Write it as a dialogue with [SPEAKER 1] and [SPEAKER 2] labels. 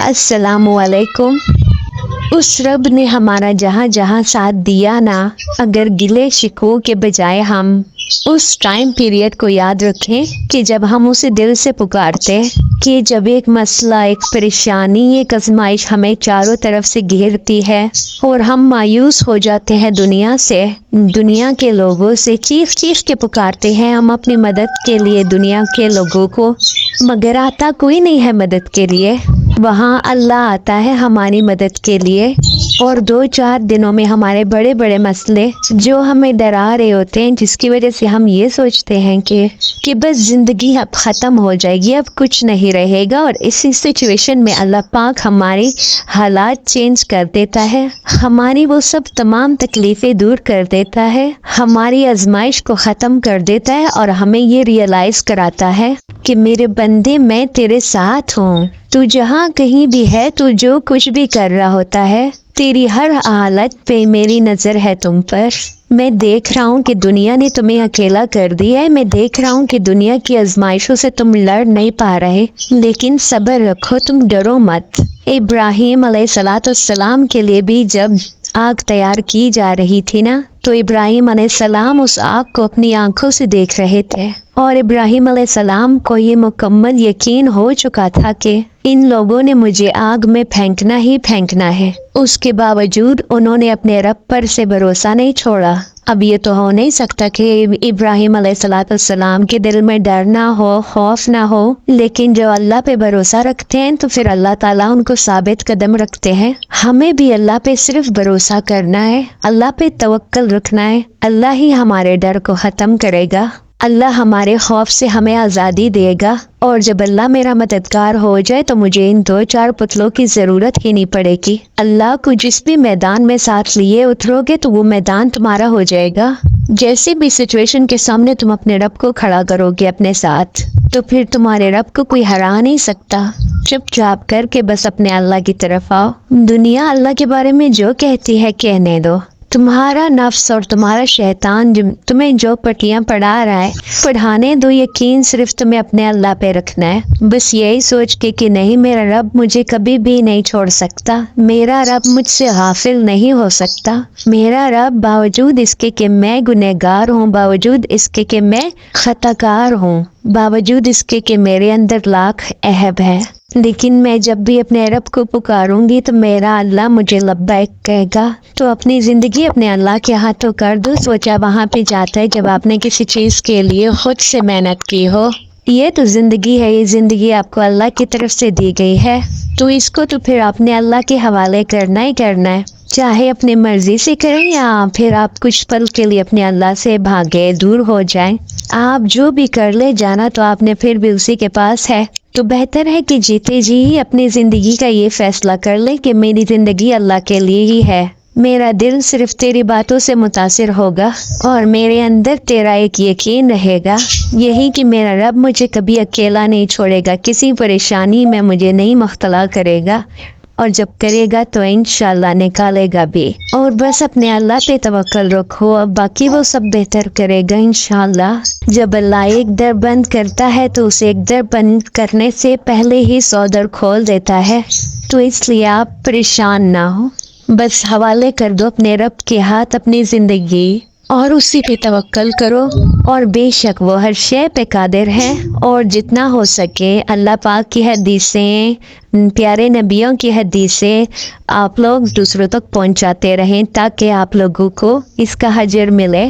[SPEAKER 1] अस्सलामुअलैकुम। उस रब ने हमारा जहाँ जहाँ साथ दिया ना, अगर गिले शिकवों के बजाय हम उस टाइम पीरियड को याद रखें कि जब हम उसे दिल से पुकारते, कि जब एक मसला, एक परेशानी, एक आजमाइश हमें चारों तरफ से घेरती है और हम मायूस हो जाते हैं दुनिया से, दुनिया के लोगों से, चीख चीख के पुकारते हैं हम अपनी मदद के लिए दुनिया के लोगों को, मगर आता कोई नहीं है मदद के लिए। वहाँ अल्लाह आता है हमारी मदद के लिए, और 2-4 दिनों में हमारे बड़े बड़े मसले जो हमें डरा रहे होते हैं, जिसकी वजह से हम ये सोचते हैं कि बस ज़िंदगी अब ख़त्म हो जाएगी, अब कुछ नहीं रहेगा, और इसी सिचुएशन में अल्लाह पाक हमारी हालात चेंज कर देता है, हमारी वो सब तमाम तकलीफ़ें दूर कर देता है, हमारी आजमाइश को ख़त्म कर देता है, और हमें ये रियलाइज़ कराता है कि मेरे बंदे मैं तेरे साथ हूँ, तू जहाँ कहीं भी है, तू जो कुछ भी कर रहा होता है, तेरी हर हालत पे मेरी नज़र है तुम पर। मैं देख रहा हूँ कि दुनिया ने तुम्हें अकेला कर दिया है, मैं देख रहा हूँ कि दुनिया की आजमाइशों से तुम लड़ नहीं पा रहे, लेकिन सब्र रखो, तुम डरो मत। इब्राहीम अलैहिस्सलाम के लिए भी जब आग तैयार की जा रही थी ना, तो इब्राहीम अलैहिस्सलाम उस आग को अपनी आंखों से देख रहे थे, और इब्राहीम अलैहिस्सलाम को ये मुकम्मल यकीन हो चुका था कि इन लोगों ने मुझे आग में फेंकना ही फेंकना है। उसके बावजूद उन्होंने अपने रब पर से भरोसा नहीं छोड़ा। अब ये तो हो नहीं सकता कि इब्राहीम अलैहिस्सलाम के दिल में डर ना हो, खौफ ना हो, लेकिन जो अल्लाह पे भरोसा रखते हैं तो फिर अल्लाह ताला उनको साबित कदम रखते हैं। हमें भी अल्लाह पे सिर्फ भरोसा करना है, अल्लाह पे तवक्कल रखना है, अल्लाह ही हमारे डर को ख़त्म करेगा, अल्लाह हमारे खौफ से हमें आज़ादी देगा, और जब अल्लाह मेरा मददगार हो जाए तो मुझे इन 2-4 पुतलों की ज़रूरत ही नहीं पड़ेगी। अल्लाह को जिस भी मैदान में साथ लिए उतरोगे तो वो मैदान तुम्हारा हो जाएगा। जैसे भी सिचुएशन के सामने तुम अपने रब को खड़ा करोगे अपने साथ, तो फिर तुम्हारे रब को कोई हरा नहीं सकता। चुपचाप करके बस अपने अल्लाह की तरफ आओ। दुनिया अल्लाह के बारे में जो कहती है कहने दो। तुम्हारा नफ्स और तुम्हारा शैतान तुम्हें जो पटियां पढ़ा रहा है पढ़ाने दो, यकीन सिर्फ तुम्हें अपने अल्लाह पे रखना है। बस यही सोच के कि नहीं, मेरा रब मुझे कभी भी नहीं छोड़ सकता, मेरा रब मुझसे गाफिल नहीं हो सकता, मेरा रब बावजूद इसके कि मैं गुनहगार हूँ, बावजूद इसके कि मैं खताकार हूँ, बावजूद इसके कि मेरे अंदर लाख ऐब है, लेकिन मैं जब भी अपने रब को पुकारूंगी तो मेरा अल्लाह मुझे लब्बैक कहेगा। तो अपनी ज़िंदगी अपने अल्लाह के हाथों कर दो। सोचा वहाँ पे जाता है जब आपने किसी चीज़ के लिए खुद से मेहनत की हो। ये तो ज़िंदगी है, ये ज़िंदगी आपको अल्लाह की तरफ से दी गई है, तो इसको तो फिर आपने अल्लाह के हवाले करना ही करना है, चाहे अपनी मर्जी से करें या फिर आप कुछ पल के लिए अपने अल्लाह से भागे, दूर हो जाएं। आप जो भी कर ले जाना तो आपने फिर भी उसी के पास है, तो बेहतर है कि जीते जी ही अपनी ज़िंदगी का ये फैसला कर ले कि मेरी ज़िंदगी अल्लाह के लिए ही है, मेरा दिल सिर्फ तेरी बातों से मुतासिर होगा, और मेरे अंदर तेरा एक यकीन रहेगा, यही कि मेरा रब मुझे कभी अकेला नहीं छोड़ेगा, किसी परेशानी में मुझे नहीं मुब्तला करेगा, और जब करेगा तो इंशाल्लाह निकालेगा भी। और बस अपने अल्लाह पे तवक्कल रखो, अब बाकी वो सब बेहतर करेगा इंशाल्लाह। जब अल्लाह एक दर बंद करता है तो उसे एक दर बंद करने से पहले ही 100 दर खोल देता है, तो इसलिए आप परेशान ना हो, बस हवाले कर दो अपने रब के हाथ अपनी ज़िंदगी, और उसी पे तवक्कल करो, और बेशक वो हर शय पे कादिर है। और जितना हो सके अल्लाह पाक की हदीसें, प्यारे नबियों की हदीसें आप लोग दूसरों तक पहुंचाते रहें, ताकि आप लोगों को इसका अजर मिले।